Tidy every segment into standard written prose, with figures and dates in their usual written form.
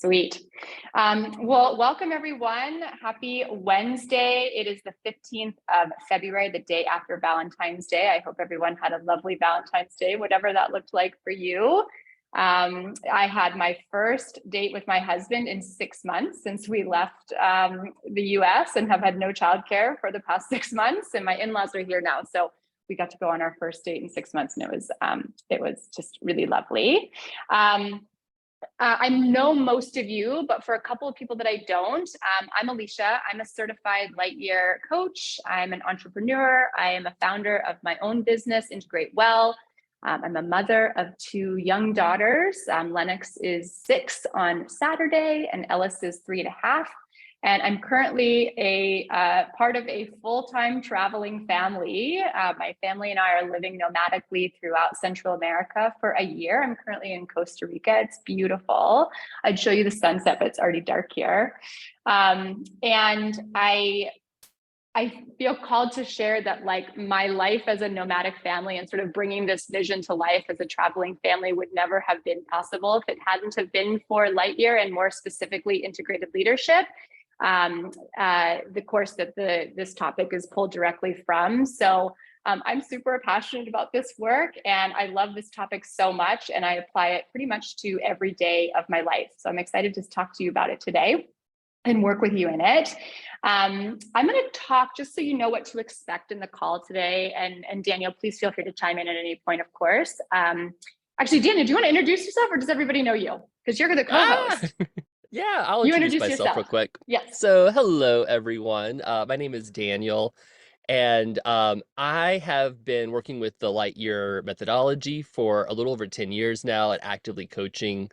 Sweet. Well, welcome everyone. Happy Wednesday. It is the 15th of February, the day after Valentine's Day. I hope everyone had a lovely Valentine's Day, whatever that looked like for you. I had my first date with my husband in 6 months since we left the US and have had no childcare for the past 6 months. And my in-laws are here now. So we got to go on our first date in 6 months, and it was just really lovely. I know most of you, but for a couple of people that I don't, I'm Alicia. I'm a certified Lightyear coach. I'm an entrepreneur. I am a founder of my own business, Integrate Well. I'm a mother of 2 young daughters. Lennox is 6 on Saturday, and Ellis is 3.5. And I'm currently a part of a full-time traveling family. My family and I are living nomadically throughout Central America for a year. I'm currently in Costa Rica. It's beautiful. I'd show you the sunset, but it's already dark here. And I feel called to share that, like, my life as a nomadic family and sort of bringing this vision to life as a traveling family would never have been possible if it hadn't have been for Lightyear, and more specifically integrated leadership, the course that this topic is pulled directly from. So I'm super passionate about this work, and I love this topic so much, and I apply it pretty much to every day of my life. So I'm excited to talk to you about it today and work with you in it. I'm going to talk, just so you know what to expect in the call today. And Daniel, please feel free to chime in at any point, of course. Actually, Daniel, do you want to introduce yourself, or does everybody know you? Because you're the co-host. Yeah, I'll introduce myself real quick. Yes. So hello, everyone. My name is Daniel, and I have been working with the Lightyear methodology for a little over 10 years now, and actively coaching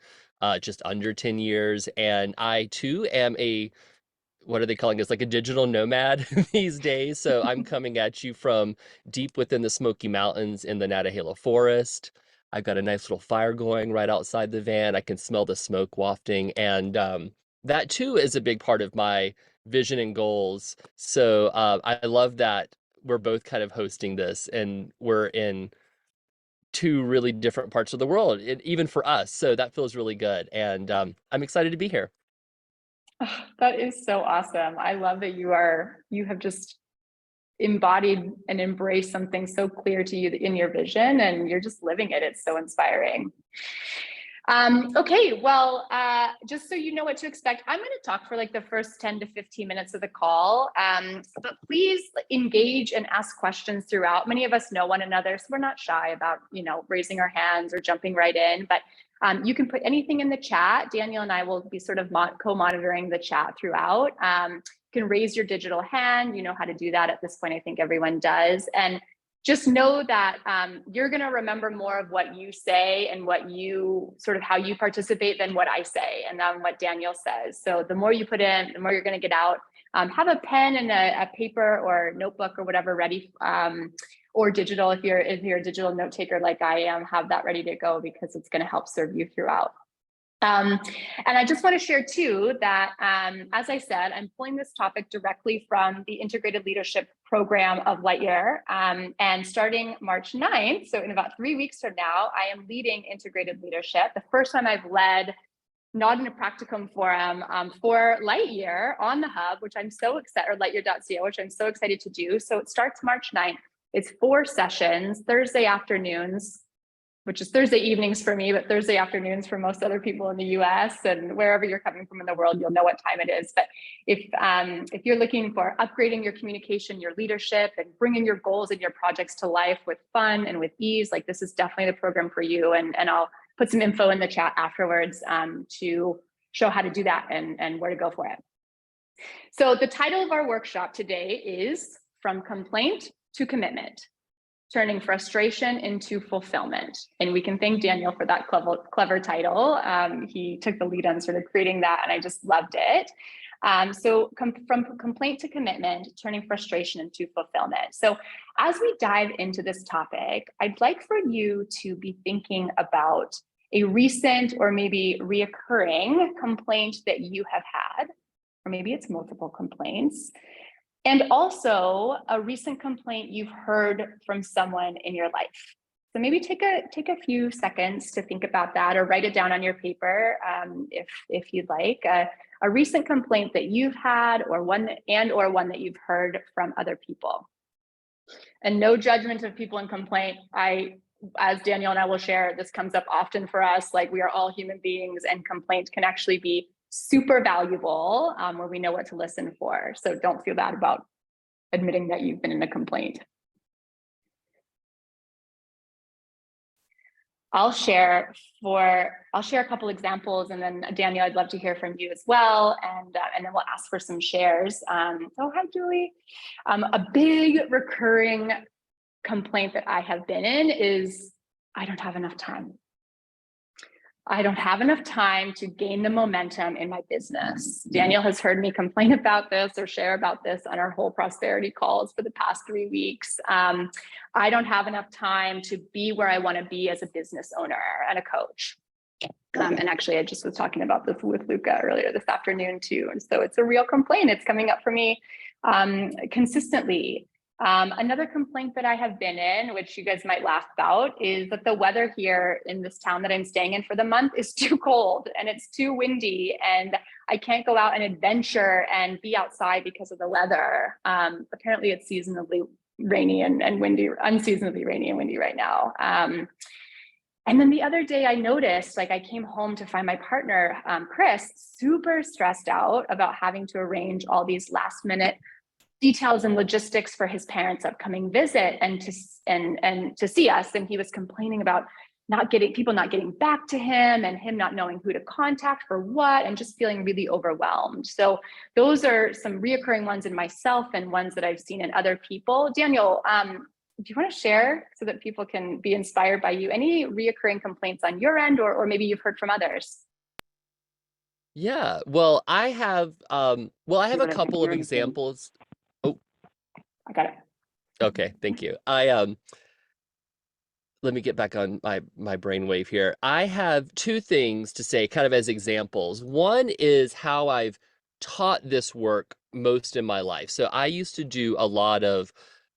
just under 10 years. And I too am what are they calling us, like a digital nomad these days. So I'm coming at you from deep within the Smoky Mountains in the Nantahala Forest. I've got a nice little fire going right outside the van. I can smell the smoke wafting, and that too is a big part of my vision and goals. So I love that we're both kind of hosting this, and we're in 2 really different parts of the world, even for us. So that feels really good, and I'm excited to be here. Oh, that is so awesome. I love that you have just embodied and embraced something so clear to you in your vision, and you're just living it. It's so inspiring. Okay, well, just so you know what to expect, I'm going to talk for like the first 10 to 15 minutes of the call, but please engage and ask questions throughout. Many of us know one another, so we're not shy about, raising our hands or jumping right in, but you can put anything in the chat. Daniel and I will be sort of co-monitoring the chat throughout. You can raise your digital hand. You know how to do that at this point. I think everyone does. And just know that you're going to remember more of what you say and how you participate than what I say and then what Daniel says. So the more you put in, the more you're going to get out. Have a pen and a paper or notebook or whatever ready, or digital. If you're a digital note taker like I am, have that ready to go, because it's going to help serve you throughout. And I just want to share too that, as I said, I'm pulling this topic directly from the Integrated Leadership Program of Lightyear. And starting March 9th, so in about 3 weeks from now, I am leading Integrated Leadership. The first time I've led, not in a practicum forum, for Lightyear on the hub, which I'm so excited, or lightyear.co, which I'm so excited to do. So it starts March 9th. It's 4 sessions, Thursday afternoons, which is Thursday evenings for me, but Thursday afternoons for most other people in the US, and wherever you're coming from in the world, you'll know what time it is. But if you're looking for upgrading your communication, your leadership, and bringing your goals and your projects to life with fun and with ease, like, this is definitely the program for you. And I'll put some info in the chat afterwards to show how to do that and where to go for it. So the title of our workshop today is From Complaint to Commitment: Turning Frustration into Fulfillment. And we can thank Daniel for that clever title. He took the lead on sort of creating that, and I just loved it. So from complaint to commitment, turning frustration into fulfillment. So as we dive into this topic, I'd like for you to be thinking about a recent or maybe reoccurring complaint that you have had, or maybe it's multiple complaints. And also a recent complaint you've heard from someone in your life. So maybe take a few seconds to think about that, or write it down on your paper, if you'd like. A recent complaint that you've had, or one that you've heard from other people. And no judgment of people in complaint. As Daniel and I will share, this comes up often for us. Like, we are all human beings, and complaint can actually be super valuable, where we know what to listen for. So don't feel bad about admitting that you've been in a complaint. I'll share a couple examples, and then Daniel, I'd love to hear from you as well, and then we'll ask for some shares. Oh, hi, Julie. A big recurring complaint that I have been in is, I don't have enough time. I don't have enough time to gain the momentum in my business. Daniel has heard me complain about this or share about this on our whole prosperity calls for the past 3 weeks. I don't have enough time to be where I want to be as a business owner and a coach. And actually, I just was talking about this with Luca earlier this afternoon too. And so it's a real complaint. It's coming up for me consistently. Another complaint that I have been in, which you guys might laugh about, is that the weather here in this town that I'm staying in for the month is too cold and it's too windy, and I can't go out and adventure and be outside because of the weather. Apparently it's seasonably rainy and windy, unseasonably rainy and windy right now. And then the other day I noticed, like, I came home to find my partner, Chris, super stressed out about having to arrange all these last minute details and logistics for his parents' upcoming visit and to see us. And he was complaining about people not getting back to him, and him not knowing who to contact for what, and just feeling really overwhelmed. So those are some reoccurring ones in myself and ones that I've seen in other people. Daniel, do you want to share so that people can be inspired by you? Any reoccurring complaints on your end, or maybe you've heard from others? Yeah, well, I have a couple of examples. Oh, I got it. okay, thank you. Let me get back on my brainwave here. I have two things to say kind of as examples. One is how I've taught this work most in my life. So I used to do a lot of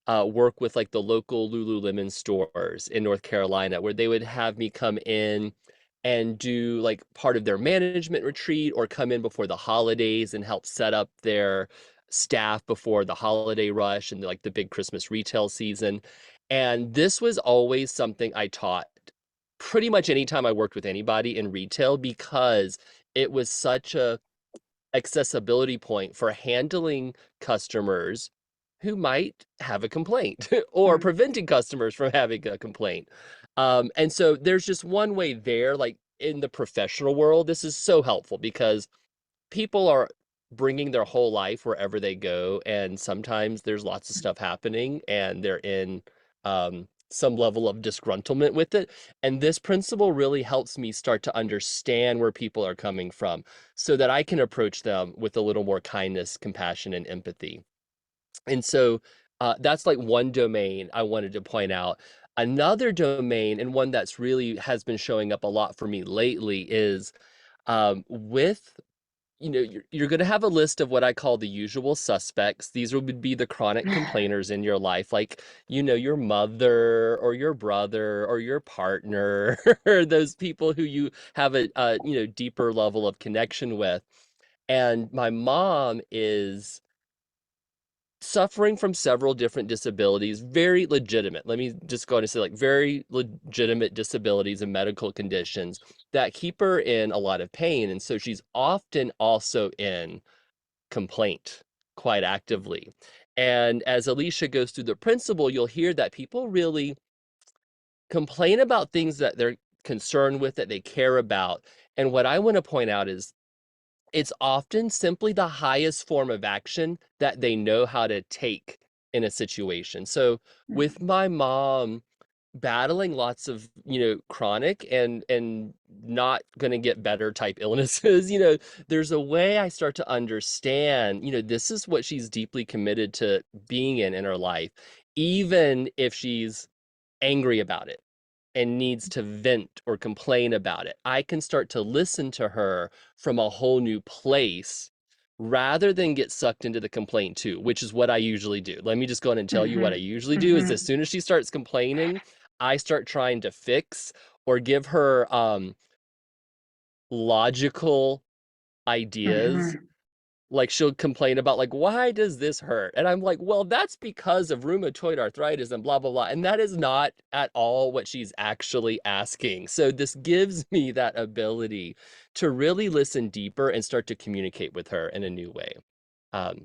work with like the local Lululemon stores in North Carolina, where they would have me come in and do like part of their management retreat, or come in before the holidays and help set up their staff before the holiday rush and like the big Christmas retail season. And this was always something I taught pretty much anytime I worked with anybody in retail, because it was such a accessibility point for handling customers who might have a complaint or Mm. preventing customers from having a complaint. And so there's just one way there. Like in the professional world, this is so helpful because people are bringing their whole life wherever they go, and sometimes there's lots of stuff happening and they're in some level of disgruntlement with it. And this principle really helps me start to understand where people are coming from, so that I can approach them with a little more kindness, compassion, and empathy. And so that's like one domain I wanted to point out. Another domain, and one that's really has been showing up a lot for me lately, is with you're going to have a list of what I call the usual suspects. These would be the chronic complainers in your life, like, your mother or your brother or your partner, or those people who you have a deeper level of connection with. And my mom is suffering from several different disabilities, very legitimate. Let me just go ahead and say, like, very legitimate disabilities and medical conditions that keep her in a lot of pain. And so she's often also in complaint quite actively. And as Alicia goes through the principle, you'll hear that people really complain about things that they're concerned with, that they care about. And what I want to point out is it's often simply the highest form of action that they know how to take in a situation. So with my mom battling lots of, chronic and not going to get better type illnesses, there's a way I start to understand, this is what she's deeply committed to being in her life, even if she's angry about it and needs to vent or complain about it. I can start to listen to her from a whole new place rather than get sucked into the complaint too, which is what I usually do. Let me just go in and tell you what I Mhm. usually do is, as Mhm. soon as she starts complaining, I start trying to fix or give her logical ideas, Mhm. like she'll complain about like, why does this hurt? And I'm like, well, that's because of rheumatoid arthritis and blah blah blah. And that is not at all what she's actually asking. So this gives me that ability to really listen deeper and start to communicate with her in a new way.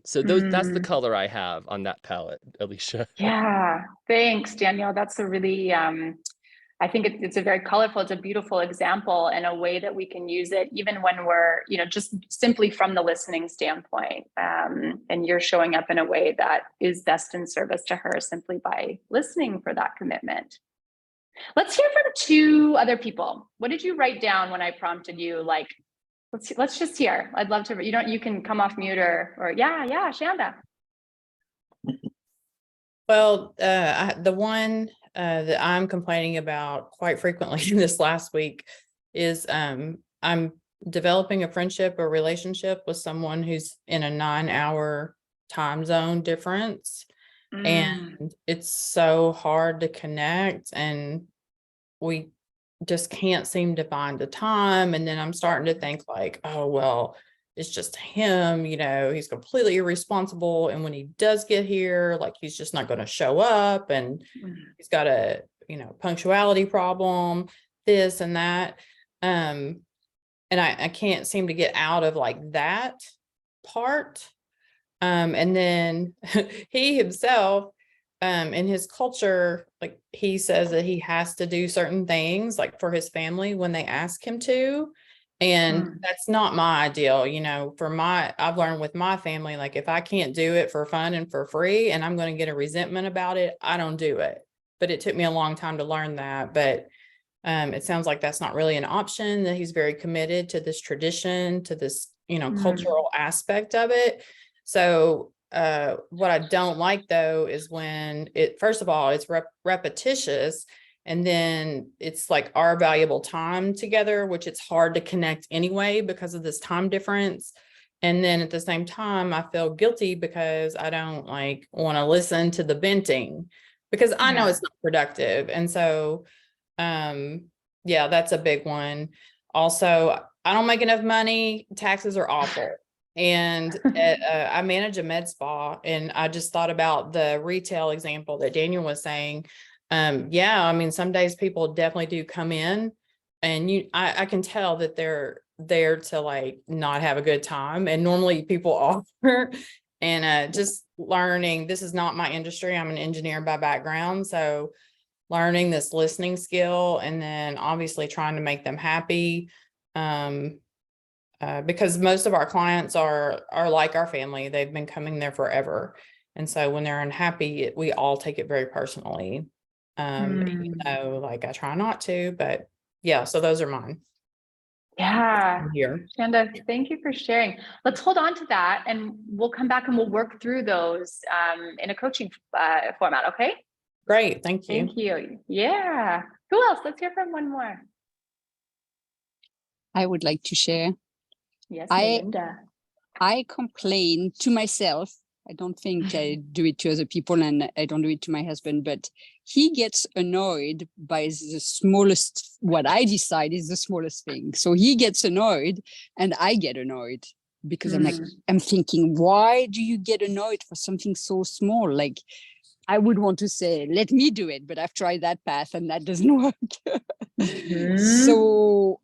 So that's the Mm. color I have on that palette, Alicia. Yeah, thanks, Daniel. That's a really, I think it's a very colorful, it's a beautiful example and a way that we can use it even when we're, just simply from the listening standpoint. And you're showing up in a way that is best in service to her simply by listening for that commitment. Let's hear from two other people. What did you write down when I prompted you? Like, let's just hear. I'd love to, you can come off mute or yeah, Shanda. Well, the one that I'm complaining about quite frequently this last week is I'm developing a friendship or relationship with someone who's in a 9-hour time zone difference. And it's so hard to connect, and we just can't seem to find the time. And then I'm starting to think like, oh, well, it's just him, he's completely irresponsible. And when he does get here, like he's just not going to show up, and he's got a, punctuality problem, this and that. And I can't seem to get out of like that part. And then he himself, in his culture, like he says that he has to do certain things like for his family when they ask him to. And that's not my ideal, I've learned with my family, like if I can't do it for fun and for free and I'm going to get a resentment about it, I don't do it. But it took me a long time to learn that. But it sounds like that's not really an option, that he's very committed to this tradition, to this, cultural aspect of it. So what I don't like though is when first of all, it's repetitious, and then it's like our valuable time together, which it's hard to connect anyway because of this time difference. And then at the same time, I feel guilty because I don't like want to listen to the venting because I know it's not productive. And so, yeah, that's a big one. Also, I don't make enough money. Taxes are awful. And I manage a med spa, and I just thought about the retail example that Daniel was saying. Yeah, I mean, some days people definitely do come in, and I can tell that they're there to like not have a good time. And normally people offer, and just learning, this is not my industry. I'm an engineer by background. So learning this listening skill, and then obviously trying to make them happy. Because most of our clients are like our family. They've been coming there forever. And so when they're unhappy, we all take it very personally. Even though like I try not to, but yeah, so those are mine. Yeah. Here. Shanda, thank you for sharing. Let's hold on to that and we'll come back and we'll work through those in a coaching format. Okay. Great. Thank you. Thank you. Yeah. Who else? Let's hear from one more. I would like to share. Yes, Melinda. I complain to myself. I don't think I do it to other people, and I don't do it to my husband, but he gets annoyed by the smallest, what I decide is the smallest thing. So he gets annoyed and I get annoyed because I'm thinking, why do you get annoyed for something so small? Like I would want to say, let me do it, but I've tried that path and that doesn't work. So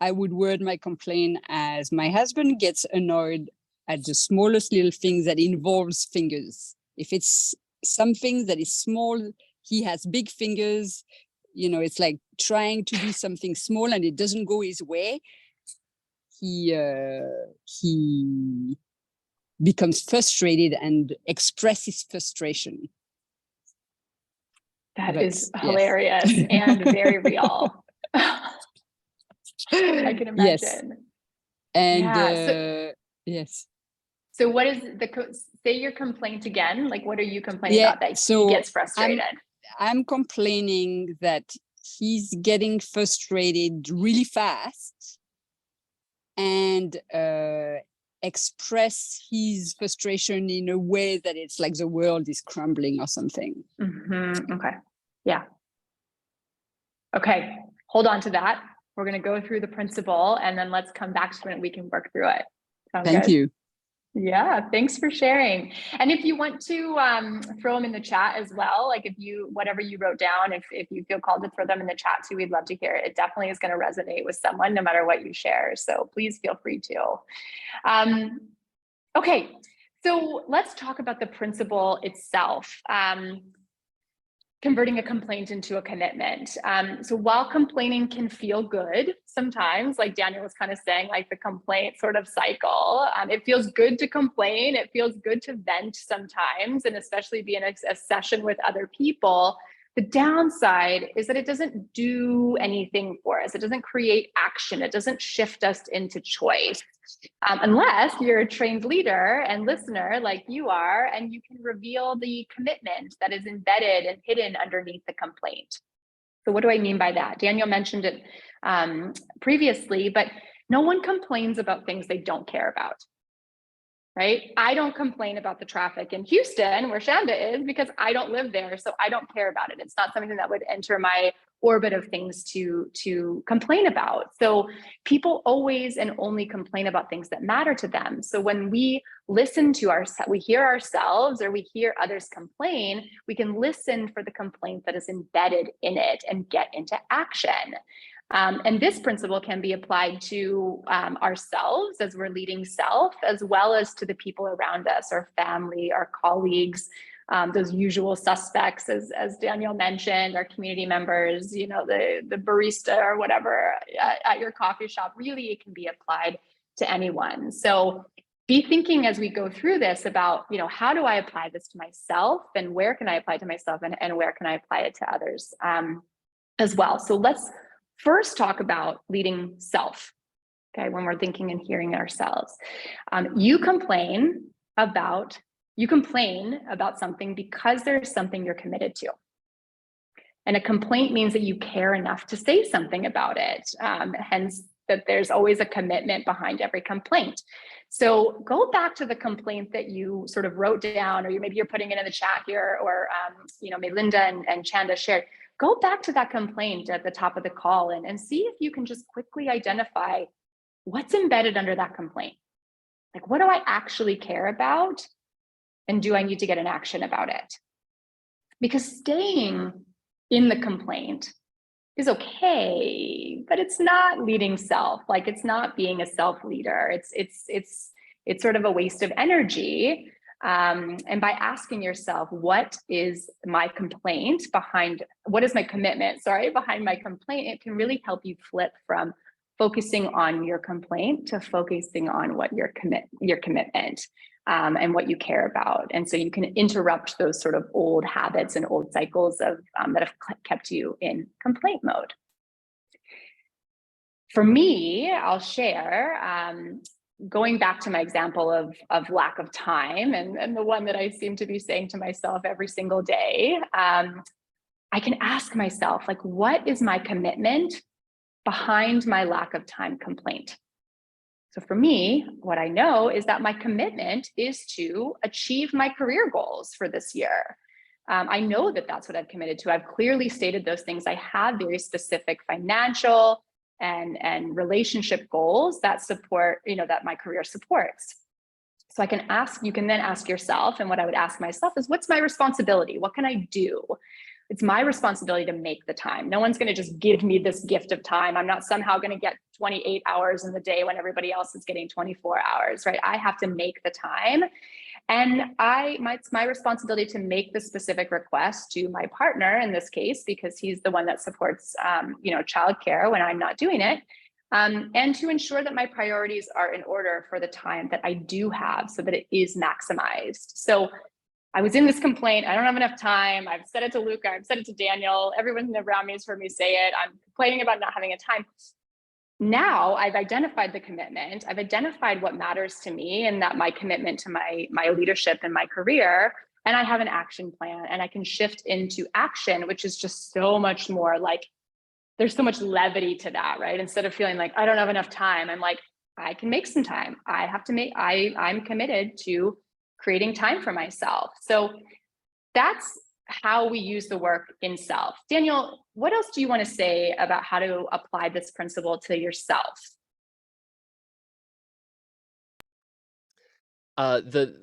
I would word my complaint as my husband gets annoyed at the smallest little things that involves fingers. If it's something that is small, he has big fingers. It's like trying to do something small and it doesn't go his way. He becomes frustrated and expresses frustration. That is hilarious and very real. I can imagine. Yes. And yes. So what is say your complaint again? Like, what are you complaining about that he gets frustrated? I'm complaining that he's getting frustrated really fast and express his frustration in a way that it's like the world is crumbling or something. Okay. Yeah. Okay, hold on to that. We're going to go through the principle and then let's come back to it and we can work through it. Sound Thank good? you. Yeah, thanks for sharing. And if you want to throw them in the chat as well, like if you, whatever you wrote down, if you feel called to throw them in the chat too, we'd love to hear it. It definitely is going to resonate with someone no matter what you share. So please feel free to. Okay, so let's talk about the principle itself. Converting a complaint into a commitment. So while complaining can feel good sometimes, like Daniel was kind of saying, like the complaint sort of cycle, it feels good to complain. It feels good to vent sometimes, and especially be in a session with other people. The downside is that it doesn't do anything for us. It doesn't create action. It doesn't shift us into choice. Unless you're a trained leader and listener like you are, and you can reveal the commitment that is embedded and hidden underneath the complaint. So what do I mean by that? Daniel mentioned it previously, but no one complains about things they don't care about. Right? I don't complain about the traffic in Houston, where Shanda is, because I don't live there, so I don't care about it. It's not something that would enter my orbit of things to complain about. So people always and only complain about things that matter to them. So when we listen to we hear ourselves or we hear others complain, we can listen for the complaint that is embedded in it and get into action. And this principle can be applied to ourselves as we're leading self, as well as to the people around us, our family, our colleagues, those usual suspects, as Daniel mentioned, our community members, you know, the barista or whatever at your coffee shop. Really, it can be applied to anyone. So be thinking as we go through this about, you know, how do I apply this to myself, and where can I apply it to myself, and where can I apply it to others as well. So let's first talk about leading self, okay, when we're thinking and hearing ourselves. You complain about something because there's something you're committed to. And a complaint means that you care enough to say something about it, hence that there's always a commitment behind every complaint. So go back to the complaint that you sort of wrote down, or maybe you're putting it in the chat here, or you know, maybe Linda and Chanda shared. Go back to that complaint at the top of the call and see if you can just quickly identify what's embedded under that complaint. Like, what do I actually care about? And do I need to get an action about it? Because staying in the complaint is okay, but it's not leading self. Like, it's not being a self leader. It's sort of a waste of energy. And by asking yourself, what is my commitment behind my complaint, it can really help you flip from focusing on your complaint to focusing on what your commitment and what you care about. And so you can interrupt those sort of old habits and old cycles of that have kept you in complaint mode. For me, I'll share, going back to my example of lack of time, and the one that I seem to be saying to myself every single day, I can ask myself, like, what is my commitment behind my lack of time complaint? So for me, what I know is that my commitment is to achieve my career goals for this year. I know that that's what I've committed to. I've clearly stated those things. I have very specific financial and relationship goals that support, you know, that my career supports. So you can then ask yourself, and what I would ask myself is, what's my responsibility? What can I do? It's my responsibility to make the time. No one's going to just give me this gift of time. I'm not somehow going to get 28 hours in the day when everybody else is getting 24 hours, right? I have to make the time. And it's my responsibility to make the specific request to my partner in this case, because he's the one that supports, childcare when I'm not doing it. And to ensure that my priorities are in order for the time that I do have, so that it is maximized. So I was in this complaint. I don't have enough time. I've said it to Luca. I've said it to Daniel. Everyone around me has heard me say it. I'm complaining about not having a time. Now I've identified the commitment. I've identified what matters to me, and that my commitment to my leadership and my career. And I have an action plan, and I can shift into action, which is just so much more like, there's so much levity to that, right? Instead of feeling like I don't have enough time, I'm like, I can make some time. I'm committed to creating time for myself. So that's how we use the work in self. Daniel, what else do you want to say about how to apply this principle to yourself? The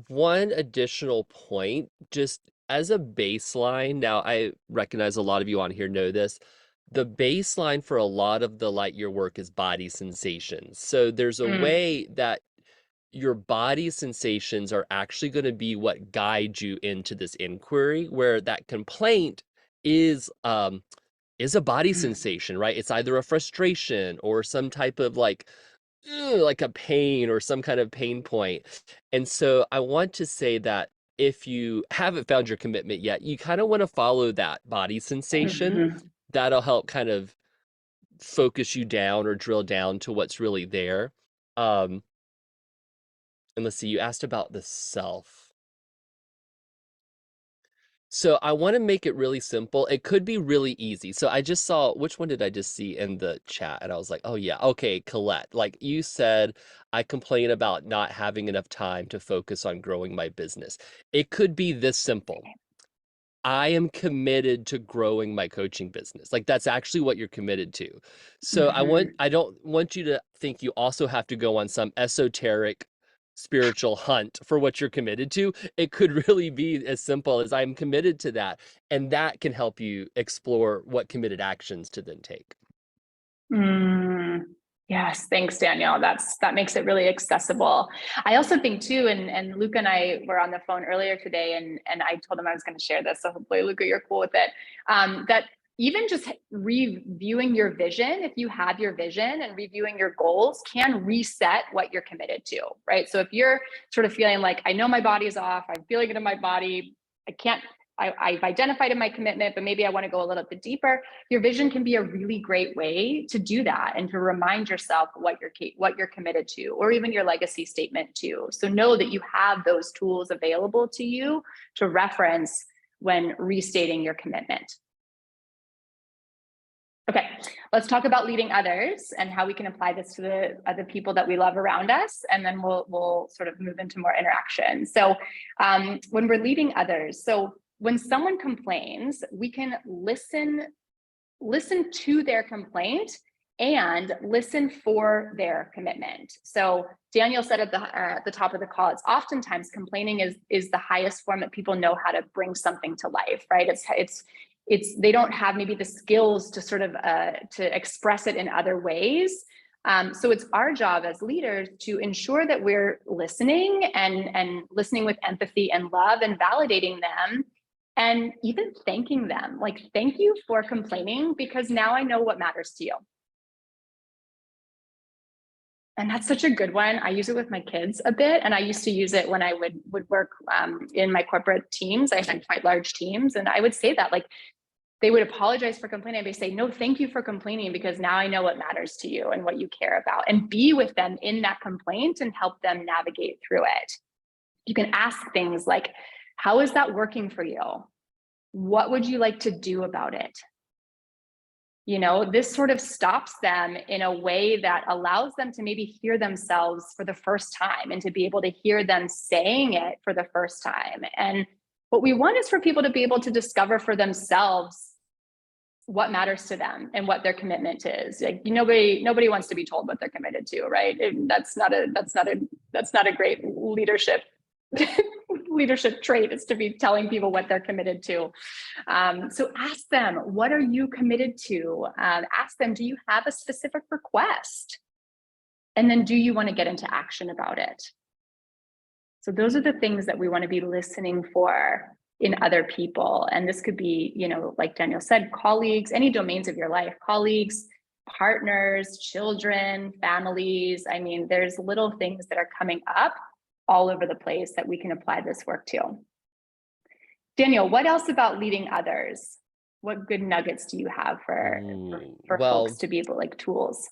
one additional point, just as a baseline, now I recognize a lot of you on here know this. The baseline for a lot of the Lightyear work is body sensations. So there's a way that your body sensations are actually going to be what guide you into this inquiry, where that complaint is a body sensation, right? It's either a frustration or some type of like a pain or some kind of pain point. And so I want to say that if you haven't found your commitment yet, you kind of want to follow that body sensation. That'll help kind of focus you down or drill down to what's really there. And let's see, you asked about the self. So I want to make it really simple. It could be really easy. So I just saw, which one did I just see in the chat? And I was like, oh yeah, okay, Colette. Like you said, I complain about not having enough time to focus on growing my business. It could be this simple. I am committed to growing my coaching business. Like that's actually what you're committed to. So I don't want you to think you also have to go on some esoteric spiritual hunt for what you're committed to. It could really be as simple as I'm committed to that. And that can help you explore what committed actions to then take. Yes, thanks, Daniel. That makes it really accessible. I also think too, and Luca and I were on the phone earlier today, and I told him I was going to share this. So hopefully, Luca, you're cool with it. That even just reviewing your vision, if you have your vision and reviewing your goals, can reset what you're committed to, right? So if you're sort of feeling like, I know my body is off, I'm feeling it in my body, I've identified in my commitment, but maybe I want to go a little bit deeper. Your vision can be a really great way to do that and to remind yourself what you're committed to, or even your legacy statement too. So know that you have those tools available to you to reference when restating your commitment. Okay, let's talk about leading others and how we can apply this to the other people that we love around us, and then we'll sort of move into more interaction. So when we're leading others, so when someone complains, we can listen to their complaint and listen for their commitment. So Daniel said at the top of the call, it's oftentimes complaining is the highest form that people know how to bring something to life, right? It's they don't have maybe the skills to sort of to express it in other ways. So it's our job as leaders to ensure that we're listening and listening with empathy and love and validating them, and even thanking them. Like, thank you for complaining, because now I know what matters to you. And that's such a good one. I use it with my kids a bit, and I used to use it when I would work in my corporate teams. I had quite large teams, and I would say that, like, they would apologize for complaining. They say, no, thank you for complaining, because now I know what matters to you and what you care about, and be with them in that complaint and help them navigate through it. You can ask things like, how is that working for you? What would you like to do about it? You know, this sort of stops them in a way that allows them to maybe hear themselves for the first time, and to be able to hear them saying it for the first time. And what we want is for people to be able to discover for themselves what matters to them and what their commitment is. Like, nobody wants to be told what they're committed to, right? That's not a great leadership trait, is to be telling people what they're committed to. So ask them, what are you committed to? Ask them, do you have a specific request? And then, do you want to get into action about it? So those are the things that we want to be listening for in other people. And this could be, like Daniel said, colleagues, any domains of your life, colleagues, partners, children, families. I mean, there's little things that are coming up all over the place that we can apply this work to. Daniel, what else about leading others? What good nuggets do you have for folks to be able, like, tools?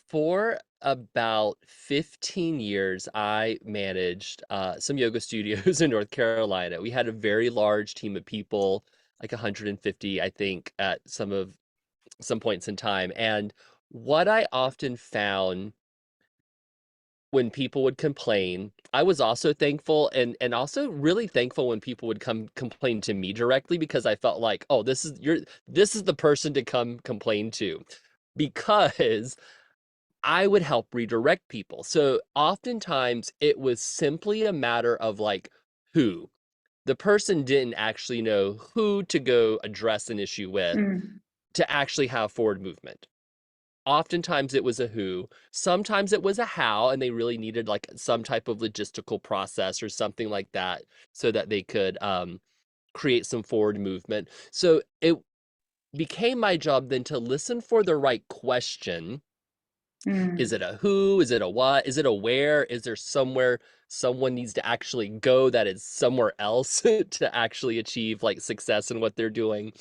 For about 15 years, I managed some yoga studios in North Carolina. We had a very large team of people, like 150, I think, at some points in time. And what I often found when people would complain. I was also thankful and also really thankful when people would come complain to me directly, because I felt like, oh, this is the person to come complain to, because I would help redirect people. So oftentimes it was simply a matter of like who. The person didn't actually know who to go address an issue with Mm. to actually have forward movement. Oftentimes it was a who, sometimes it was a how, and they really needed like some type of logistical process or something like that so that they could create some forward movement. So it became my job then to listen for the right question. Is Mm. it a who? Is it a what? Is it a where? Is there somewhere someone needs to actually go that is somewhere else to actually achieve like success in what they're doing?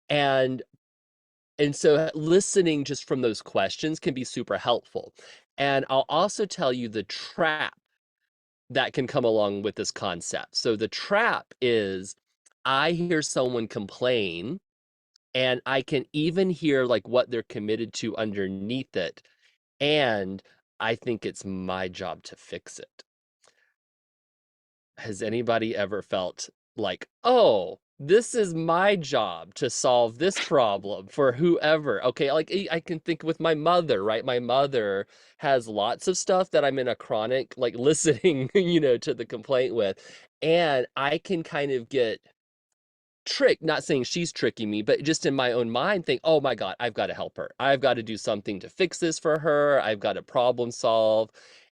And so listening just from those questions can be super helpful. And I'll also tell you the trap that can come along with this concept. So the trap is I hear someone complain and I can even hear like what they're committed to underneath it. And I think it's my job to fix it. Has anybody ever felt like, oh, this is my job to solve this problem for whoever? Okay, like I can think with my mother, right? My mother has lots of stuff that I'm in a chronic, like listening, to the complaint with. And I can kind of get tricked, not saying she's tricking me, but just in my own mind think, oh my God, I've got to help her. I've got to do something to fix this for her. I've got to problem solve.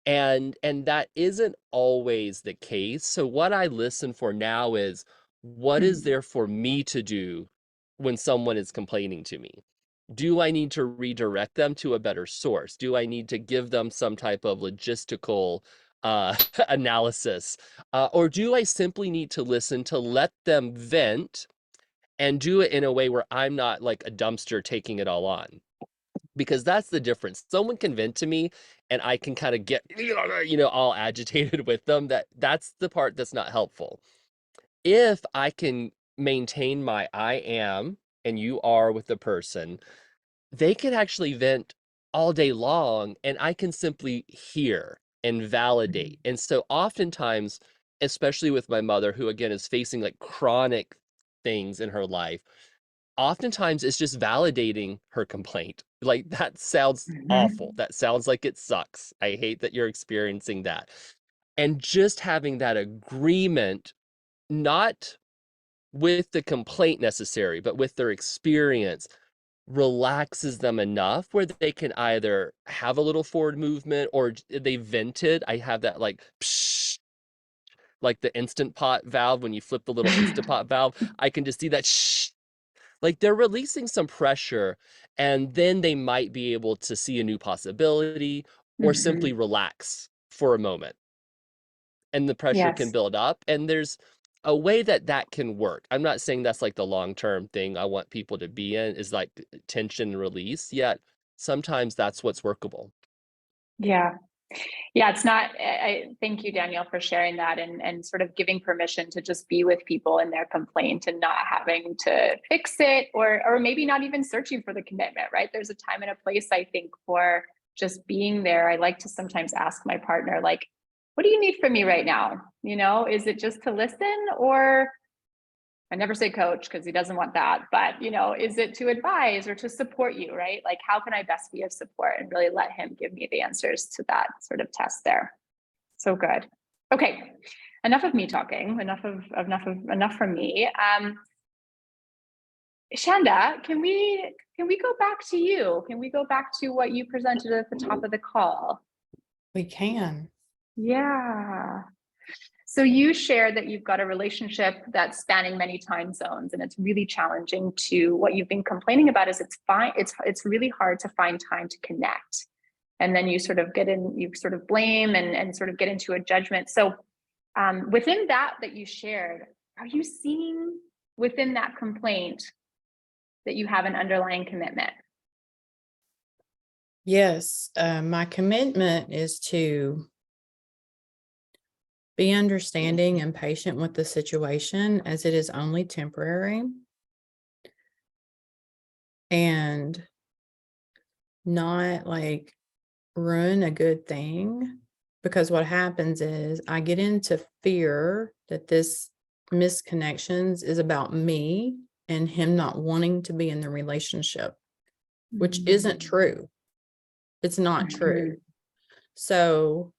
And that isn't always the case. So what I listen for now is, what is Mm. there for me to do when someone is complaining to me? Do I need to redirect them to a better source? Do I need to give them some type of logistical analysis? Or do I simply need to listen to let them vent and do it in a way where I'm not like a dumpster taking it all on? Because that's the difference. Someone can vent to me and I can kind of get, all agitated with them. That's the part that's not helpful. If I can maintain my I am and you are with the person, they can actually vent all day long and I can simply hear and validate. And so oftentimes, especially with my mother, who again is facing like chronic things in her life, oftentimes it's just validating her complaint. Like, that sounds awful. Mhm. That sounds like it sucks. I hate that you're experiencing that. And just having that agreement, not with the complaint necessary, but with their experience, relaxes them enough where they can either have a little forward movement or they vented. I have that like psh, like the instant pot valve when you flip the little instant pot valve. I can just see that shh, like they're releasing some pressure, and then they might be able to see a new possibility or simply Mhm. relax for a moment, and the pressure can Yes. build up, and there's a way that that can work. I'm not saying that's like the long-term thing I want people to be in, is like tension and release, yet sometimes that's what's workable. Yeah. Yeah, it's not, thank you, Danielle, for sharing that and sort of giving permission to just be with people in their complaint and not having to fix it or maybe not even searching for the commitment, right? There's a time and a place, I think, for just being there. I like to sometimes ask my partner, like, what do you need from me right now? Is it just to listen, or I never say coach because he doesn't want that, but is it to advise or to support you, right? Like, how can I best be of support, and really let him give me the answers to that sort of test there. So good. Okay, enough of me talking. Enough from me. Shanda, can we go back to you? Can we go back to what you presented at the top of the call? We can. Yeah. So you shared that you've got a relationship that's spanning many time zones, and it's really challenging to, what you've been complaining about is it's really hard to find time to connect. And then you sort of blame and sort of get into a judgment. So within that you shared, are you seeing within that complaint that you have an underlying commitment? Yes, my commitment is to be understanding and patient with the situation, as it is only temporary, and not like ruin a good thing because what happens is I get into fear that this misconnections is about me and him not wanting to be in the relationship, which isn't true. It's not true. So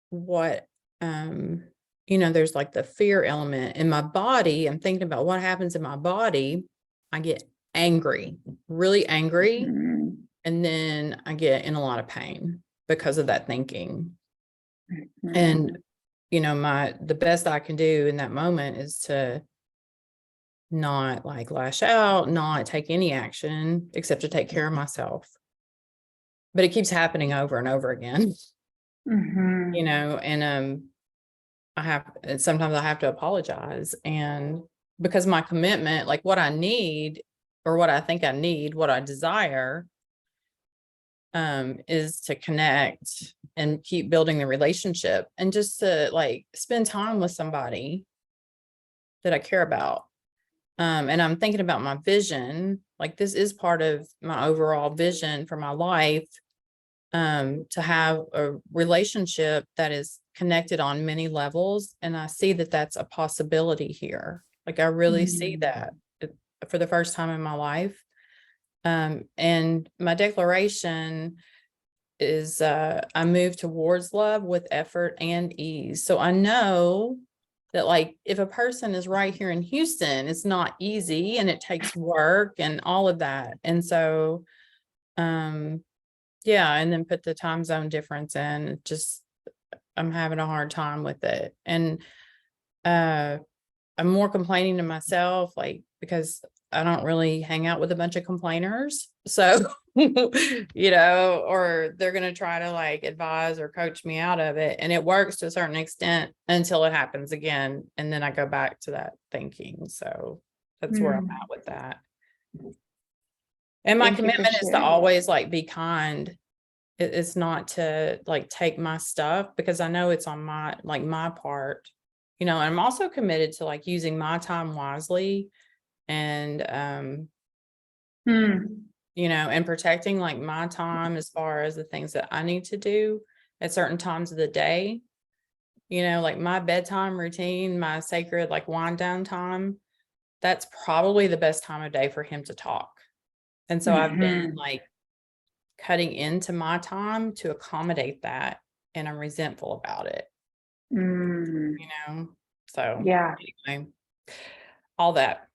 what, there's like the fear element in my body. I'm thinking about what happens in my body. I get angry, really angry. And then I get in a lot of pain because of that thinking. And, the best I can do in that moment is to not like lash out, not take any action except to take care of myself. But it keeps happening over and over again, and sometimes I have to apologize. And because my commitment, like what I need or what I think I need, what I desire, is to connect and keep building the relationship and just to like spend time with somebody that I care about. And I'm thinking about my vision, like this is part of my overall vision for my life, to have a relationship that is connected on many levels. And I see that that's a possibility here. Like I really see that for the first time in my life. And my declaration is, I move towards love with effort and ease. So I know that like, if a person is right here in Houston, it's not easy and it takes work and all of that. And so, yeah, and then put the time zone difference in, I'm having a hard time with it. And, I'm more complaining to myself, like, because I don't really hang out with a bunch of complainers. So, or they're going to try to like advise or coach me out of it. And it works to a certain extent until it happens again. And then I go back to that thinking. So that's where I'm at with that. And my commitment is to always like be kind. It's not to like take my stuff because I know it's on my part, and I'm also committed to like using my time wisely and, and protecting like my time as far as the things that I need to do at certain times of the day, like my bedtime routine, my sacred like wind down time, that's probably the best time of day for him to talk. And so I've been like cutting into my time to accommodate that. And I'm resentful about it, so yeah, anyway, all that.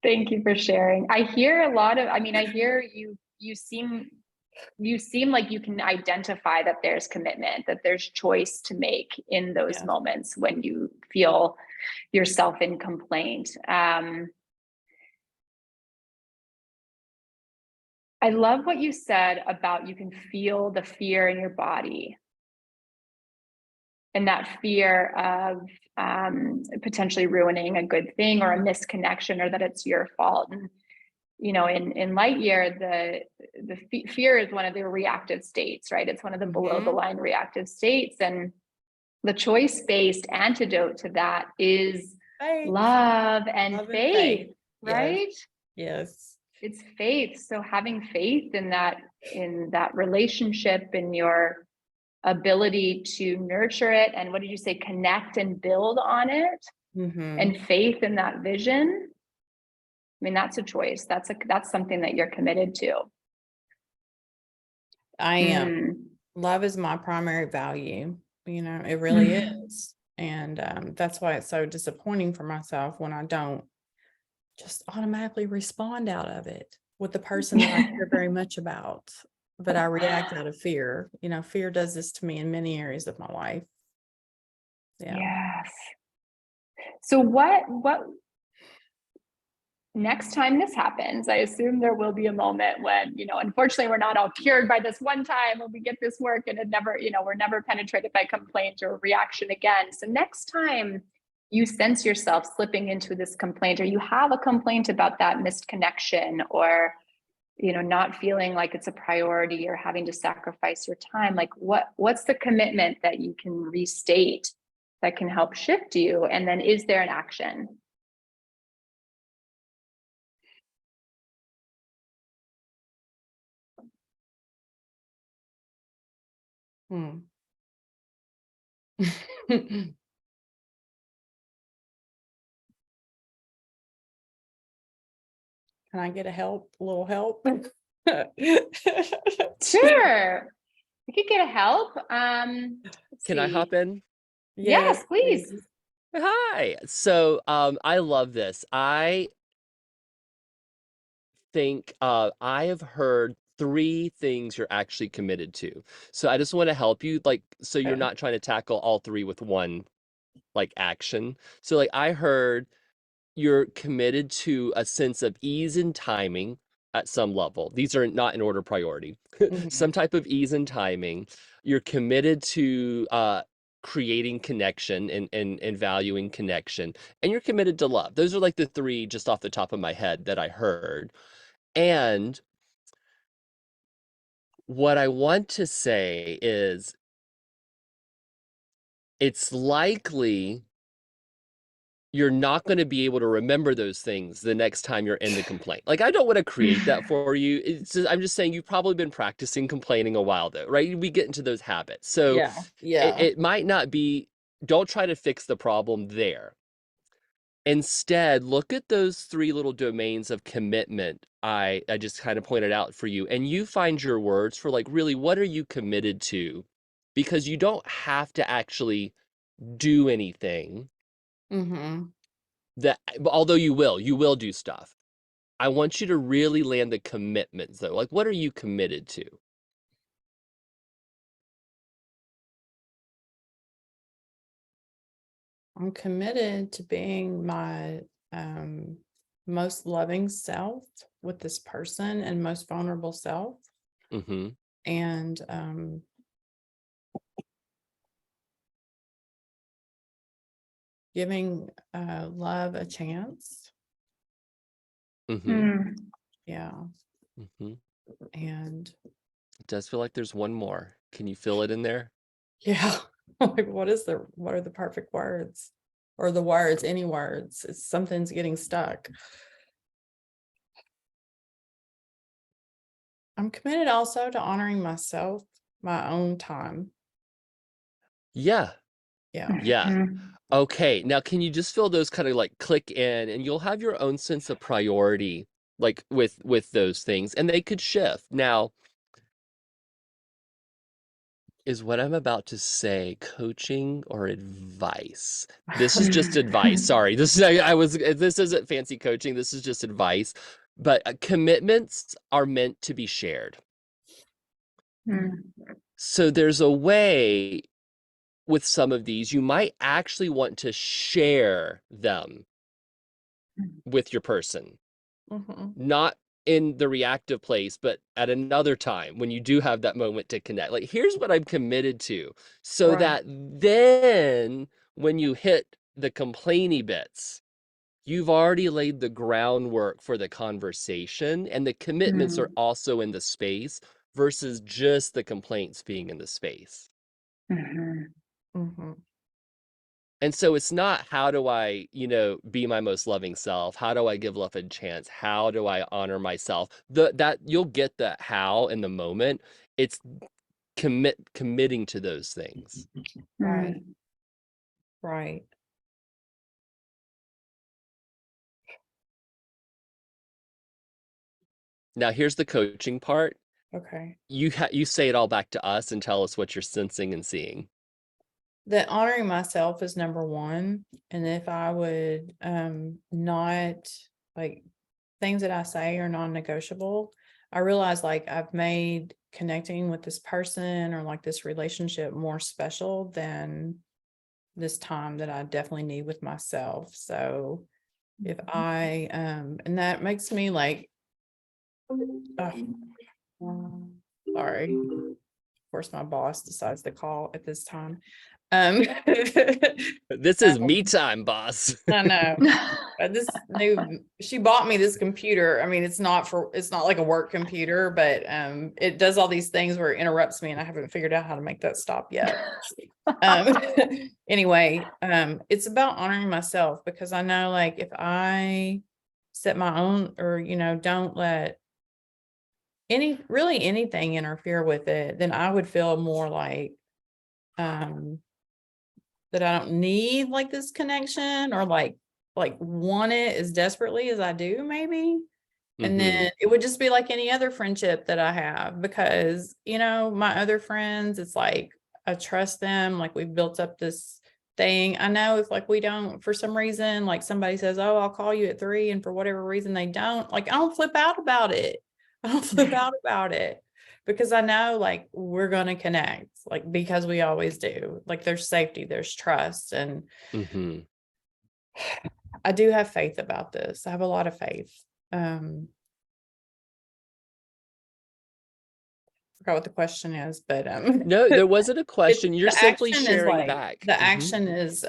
Thank you for sharing. I hear I hear you seem like you can identify that there's commitment, that there's choice to make in those moments when you feel yourself in complaint. I love what you said about you can feel the fear in your body. And that fear of potentially ruining a good thing or a misconnection, or that it's your fault. And in Lightyear, the fear is one of the reactive states, right? It's one of the below the line reactive states, and the choice-based antidote to that is love and faith, right? Yes. It's faith. So having faith in that relationship, in your ability to nurture it, and what did you say, connect and build on it, and faith in that vision. I mean, that's a choice. That's something that you're committed to. I am. Love is my primary value. It really is. And that's why it's so disappointing for myself when I don't just automatically respond out of it with the person that I care very much about. But I react out of fear. Fear does this to me in many areas of my life. Yeah. Yes. So what next time this happens, I assume there will be a moment when, unfortunately we're not all cured by this one time when we get this work, and it never, we're never penetrated by complaint or reaction again. So next time you sense yourself slipping into this complaint, or you have a complaint about that missed connection, or not feeling like it's a priority, or having to sacrifice your time, like what's the commitment that you can restate that can help shift you? And then is there an action? Hmm. Can I get a little help? Sure. We could get a help. Can I hop in? Yes, please. Hi. So I love this. I think I have heard 3 things you're actually committed to. So I just want to help you, like, so you're Okay. not trying to tackle all 3 with one like action. So like I heard you're committed to a sense of ease and timing at some level. These are not in order priority. Some Mhm. type of ease and timing. You're committed to creating connection and valuing connection. And you're committed to love. Those are like the 3 just off the top of my head that I heard. And what I want to say is it's likely you're not going to be able to remember those things the next time you're in the complaint. Like, I don't want to create that for you. I'm just saying you've probably been practicing complaining a while though, right? We get into those habits. So Yeah. it might not be, don't try to fix the problem there. Instead, look at those 3 little domains of commitment I just kind of pointed out for you, and you find your words for like, really, what are you committed to? Because you don't have to actually do anything Mm-hmm. that, although you will do stuff. I want you to really land the commitments though. Like, what are you committed to? I'm committed to being my most loving self with this person and most vulnerable self. Mm-hmm. And giving love a chance. Mm-hmm. Yeah. Mm-hmm. And It does feel like there's one more. Can you feel it in there? yeah, like what are the perfect words? Or the words, any words? It's something's getting stuck. I'm committed also to honoring myself, my own time. Yeah. Yeah. Yeah. Okay. Now, can you just feel those kind of like click in, and you'll have your own sense of priority, like with those things, and they could shift. Now, is what I'm about to say coaching or advice? This is just advice. Sorry. This isn't fancy coaching. This is just advice. But commitments are meant to be shared. So there's a way with some of these, you might actually want to share them with your person, Mhm. not in the reactive place, but at another time when you do have that moment to connect. Like, here's what I'm committed to, so Right. that then when you hit the complainy bits, you've already laid the groundwork for the conversation, and the commitments are also in the space versus just the complaints being in the space. Mhm. And so it's not, how do I, be my most loving self? How do I give love a chance? How do I honor myself? That you'll get that how in the moment. It's committing to those things. Right. Right. Now, here's the coaching part. Okay. You say it all back to us and tell us what you're sensing and seeing. That honoring myself is number one. And if I would not, like, things that I say are non-negotiable, I realize like I've made connecting with this person or like this relationship more special than this time that I definitely need with myself. So if I and that makes me like sorry. Of course, my boss decides to call at this time. This is me time, boss. I know. She bought me this computer. I mean, it's not like a work computer, but it does all these things where it interrupts me and I haven't figured out how to make that stop yet. Anyway, it's about honoring myself, because I know like if I set my own, or don't let anything interfere with it, then I would feel more like that I don't need like this connection or like want it as desperately as I do, maybe. And then it would just be like any other friendship that I have, because, you know, my other friends, it's like, I trust them. Like, we've built up this thing. I know if like we don't, for some reason, like somebody says, oh, I'll call you at 3, and for whatever reason they don't, like, I don't flip out about it. I don't flip out about it, because I know like we're going to connect, like, because we always do. Like, there's safety, there's trust. And I do have faith about this. I have a lot of faith. Forgot what the question is, but no, there wasn't a question. You're simply sharing like, back. The action is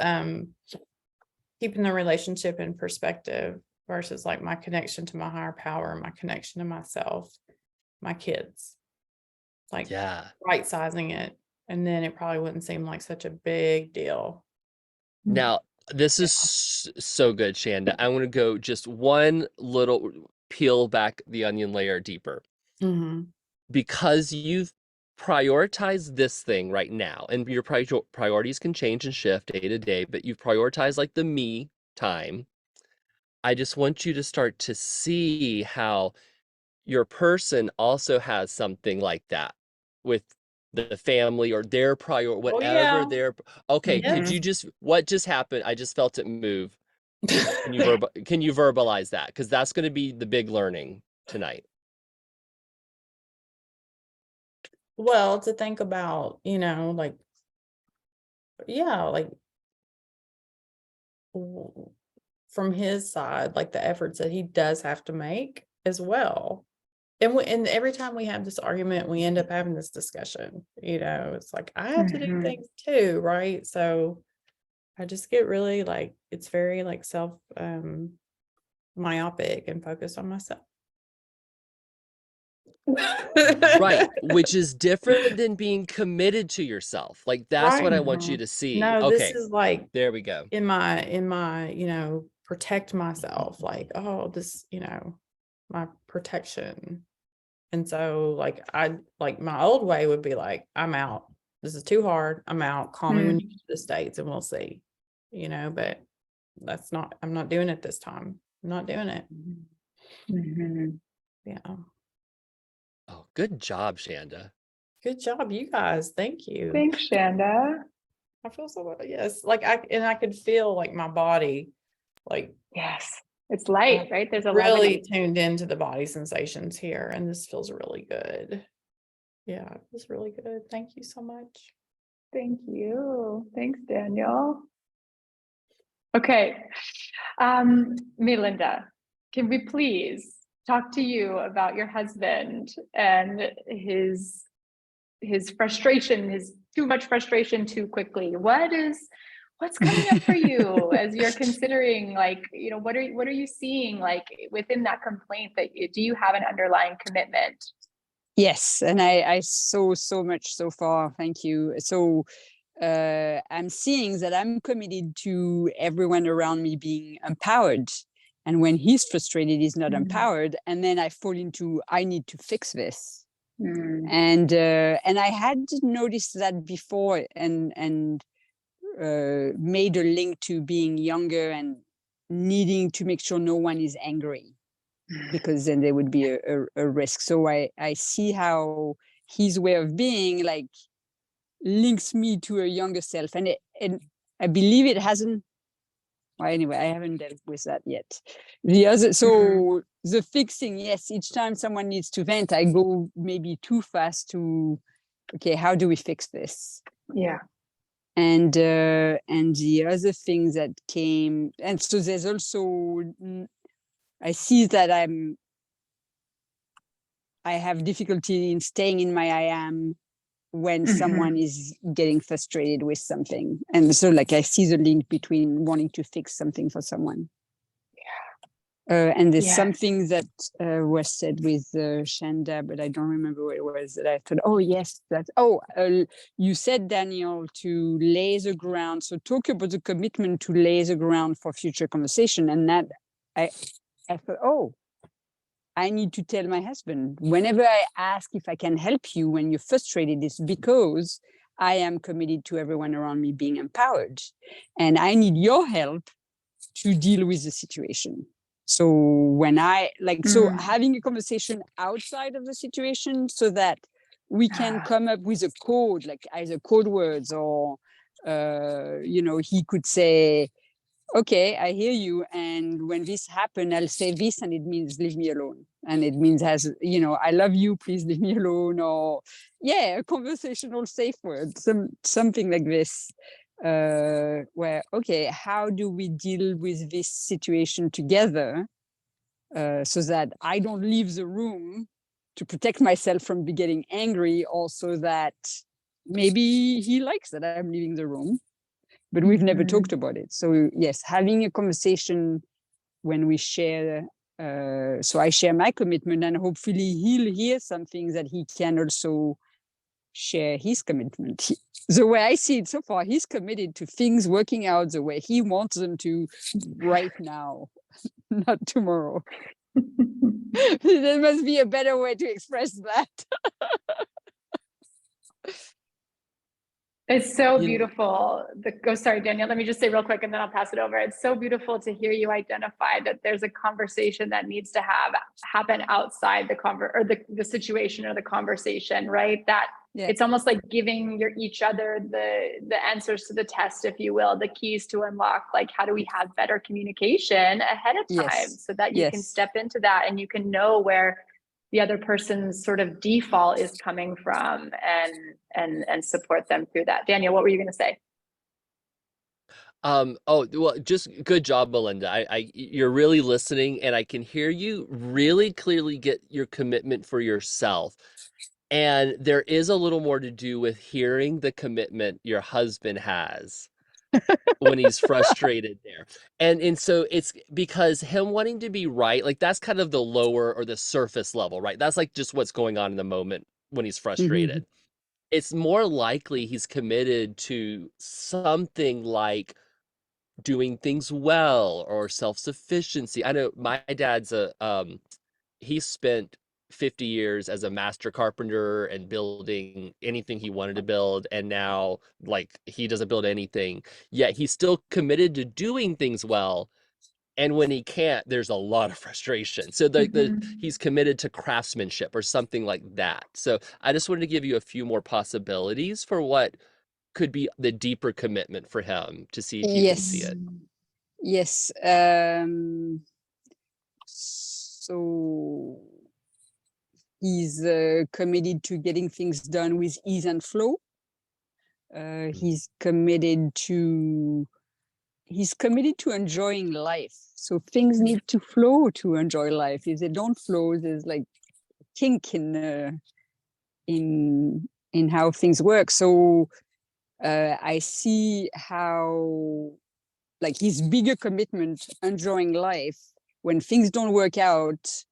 keeping the relationship in perspective versus like my connection to my higher power, my connection to myself, my kids. Like, right sizing it, and then it probably wouldn't seem like such a big deal. Now, this is so good, Shanda. I want to go just one little peel back the onion layer deeper. Because you've prioritized this thing right now, and your priorities can change and shift day to day, but you've prioritized like the me time. I just want you to start to see how your person also has something like that with the family or their whatever their, okay, could you just, what just happened? I just felt it move. Can you verbalize that? Because that's going to be the big learning tonight. Well, to think about, you know, like, like from his side, like the efforts that he does have to make as well. And every time we have this argument, we end up having this discussion, you know, it's like, I have to do things too, right? So I just get really like, it's very like self myopic and focused on myself. Right, which is different than being committed to yourself. Like, that's what I want you to see. No, okay, this is like, there we go. In my, you know, protect myself, like, oh, this, you know, my protection. And so like, like my old way would be like, I'm out. This is too hard. I'm out. Call me when you get to the States and we'll see, you know, but I'm not doing it this time. I'm not doing it. Yeah. Oh, good job, Shanda. Good job, you guys. Thank you. Thanks, Shanda. I feel so well. Yes. Like I could feel like my body, like, yes, it's light, right? There's a really tuned into the body sensations here, and this feels really good. Yeah, it was really good. Thank you so much. Thank you. Thanks, Daniel. Okay. Melinda, can we please talk to you about your husband and his frustration, his too much frustration too quickly? What's coming up for you as you're considering, like, you know, what are you seeing, like, within that complaint? Do you have an underlying commitment? Yes, and I saw so much so far. Thank you. So I'm seeing that I'm committed to everyone around me being empowered. And when he's frustrated, he's not empowered. And then I fall into, I need to fix this. And I had noticed that before and made a link to being younger and needing to make sure no one is angry, because then there would be a risk. So I see how his way of being like links me to a younger self, and I believe it hasn't. Well, anyway, I haven't dealt with that yet. The other, so the fixing, yes, each time someone needs to vent, I go maybe too fast to, okay, how do we fix this? Yeah. And the other things that came, and so there's also, I see that I have difficulty in staying in my I am when someone is getting frustrated with something. And so like I see the link between wanting to fix something for someone. And there's something that was said with Shanda, but I don't remember what it was, that I thought, oh yes, you said, Daniel, to lay the ground. So talk about the commitment to lay the ground for future conversation. And that I thought, oh, I need to tell my husband, whenever I ask if I can help you when you're frustrated, it's because I am committed to everyone around me being empowered, and I need your help to deal with the situation. So when so having a conversation outside of the situation so that we can come up with a code, like either code words or, he could say, okay, I hear you. And when this happened, I'll say this, and it means leave me alone. And it means I love you, please leave me alone. Or a conversational safe word, something like this. Where, okay, how do we deal with this situation together so that I don't leave the room to protect myself from getting angry, or so that maybe he likes that I'm leaving the room, but we've never talked about it. So yes, having a conversation when we share, so I share my commitment, and hopefully he'll hear something that he can also share his commitment. The way I see it so far, he's committed to things working out the way he wants them to right now, not tomorrow. There must be a better way to express that. It's so beautiful. Sorry, Daniel, let me just say real quick and then I'll pass it over. It's so beautiful to hear you identify that there's a conversation that needs to happen outside the situation or the conversation, right? That it's almost like giving each other the answers to the test, if you will, the keys to unlock, like, how do we have better communication ahead of time so that you can step into that and you can know where the other person's sort of default is coming from and support them through that. Daniel, what were you going to say? Well, just good job, Melinda. You're really listening, and I can hear you really clearly get your commitment for yourself. And there is a little more to do with hearing the commitment your husband has when he's frustrated there. And so it's because him wanting to be right, like that's kind of the lower or the surface level, right? That's like just what's going on in the moment when he's frustrated. It's more likely he's committed to something like doing things well or self-sufficiency. I know my dad's he spent 50 years as a master carpenter and building anything he wanted to build, and now like he doesn't build anything, yet he's still committed to doing things well, and when he can't, there's a lot of frustration. So he's committed to craftsmanship or something like that. So I just wanted to give you a few more possibilities for what could be the deeper commitment for him, to see if you can see it. Yes. So he's committed to getting things done with ease and flow. He's committed to enjoying life. So things need to flow to enjoy life. If they don't flow, there's like kink in how things work. So I see how like his bigger commitment, enjoying life, when things don't work out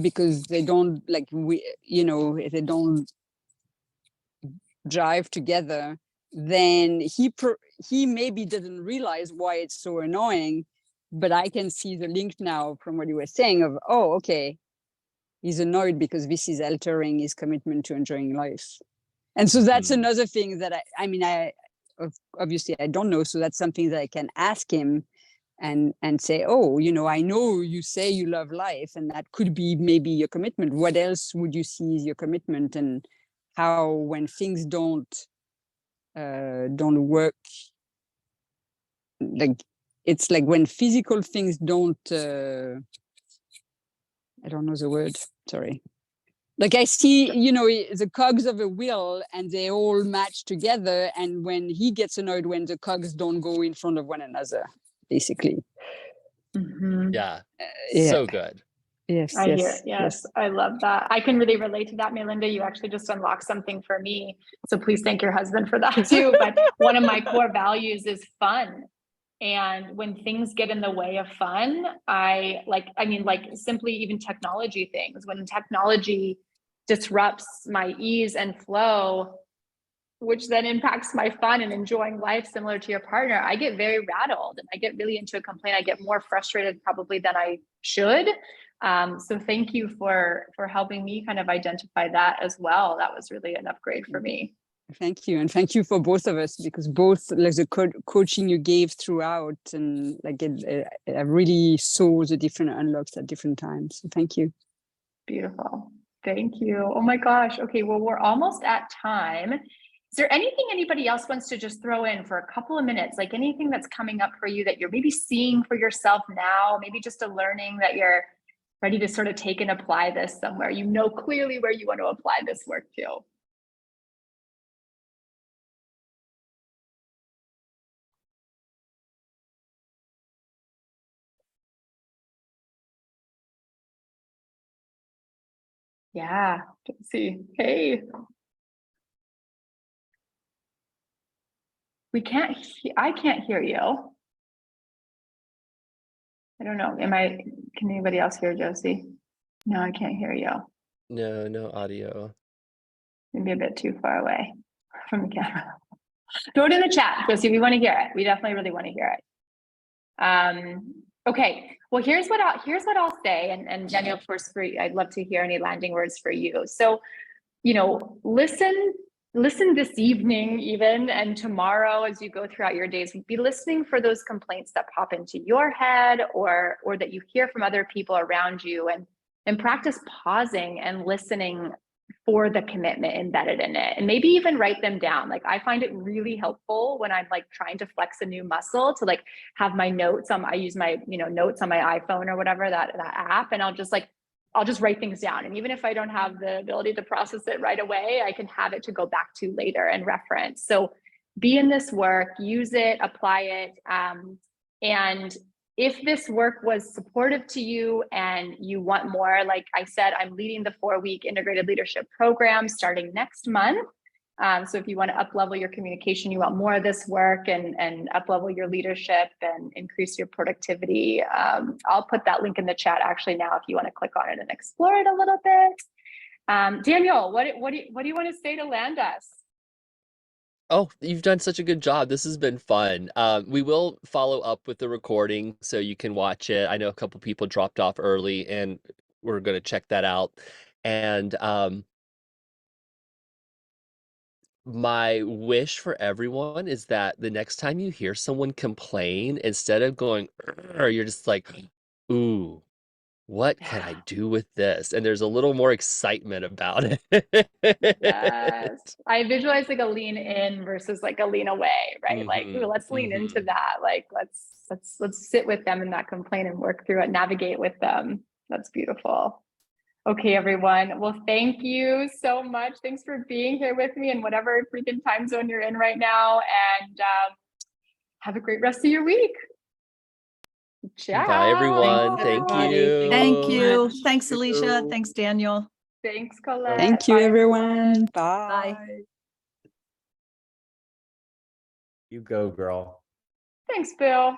because they don't if they don't jive together, then he maybe didn't realize why it's so annoying, but I can see the link now from what you were saying of, oh, okay, he's annoyed because this is altering his commitment to enjoying life. And so that's another thing that I obviously I don't know. So that's something that I can ask him and say, oh, I know you say you love life, and that could be maybe your commitment. What else would you see as your commitment, and how when things don't work, like it's like when physical things don't I don't know the word, sorry. Like I see, the cogs of a wheel and they all match together. And when he gets annoyed when the cogs don't go in front of one another, basically. Yeah. So good. Yes. I love that. I can really relate to that, Melinda. You actually just unlocked something for me. So please thank your husband for that too. But one of my core values is fun. And when things get in the way of fun, simply even technology things, when technology disrupts my ease and flow, which then impacts my fun and enjoying life, similar to your partner, I get very rattled and I get really into a complaint. I get more frustrated probably than I should. So thank you for helping me kind of identify that as well. That was really an upgrade for me. Thank you. And thank you for both of us, because both like the coaching you gave throughout, and like I really saw the different unlocks at different times. So thank you. Beautiful. Thank you. Oh my gosh. Okay. Well, we're almost at time. Is there anything anybody else wants to just throw in for a couple of minutes? Like anything that's coming up for you that you're maybe seeing for yourself now, maybe just a learning that you're ready to sort of take and apply this somewhere, you know, clearly where you want to apply this work to. Yeah, let's see. Hey. I can't hear you. I don't know. Can anybody else hear Josie? No, I can't hear you. No audio. Maybe a bit too far away from the camera. Throw it in the chat, Josie, we want to hear it. We definitely really want to hear it. Okay, well, here's what I'll say, and Daniel, of course, I'd love to hear any landing words for you. So, you know, listen this evening even, and tomorrow as you go throughout your days, be listening for those complaints that pop into your head or that you hear from other people around you, and practice pausing and listening for the commitment embedded in it, and maybe even write them down. Like I find it really helpful when I'm like trying to flex a new muscle to like have my notes on, I use my, you know, notes on my iPhone or whatever, that app, and I'll just write things down. And even if I don't have the ability to process it right away, I can have it to go back to later and reference. So be in this work, use it, apply it. And if this work was supportive to you and you want more, like I said, I'm leading the 4-week integrated leadership program starting next month. So if you want to up-level your communication, you want more of this work and up-level your leadership and increase your productivity, I'll put that link in the chat actually now if you want to click on it and explore it a little bit. Daniel, what do you want to say to land us? Oh, you've done such a good job. This has been fun. We will follow up with the recording so you can watch it. I know a couple people dropped off early, and we're going to check that out. And my wish for everyone is that the next time you hear someone complain, instead of going, or you're just like, ooh, what can I do with this? And there's a little more excitement about it. Yes, I visualize like a lean in versus like a lean away, right? Like, ooh, let's lean into that. Like, let's sit with them in that complaint and work through it, navigate with them. That's beautiful. Okay, everyone. Well, thank you so much. Thanks for being here with me in whatever freaking time zone you're in right now. And have a great rest of your week. Ciao. Bye, everyone. Thank you. Thank you. Thanks, Alicia. Thanks, Daniel. Thanks, Colette. Thank you, Bye, everyone. Bye. You go, girl. Thanks, Bill.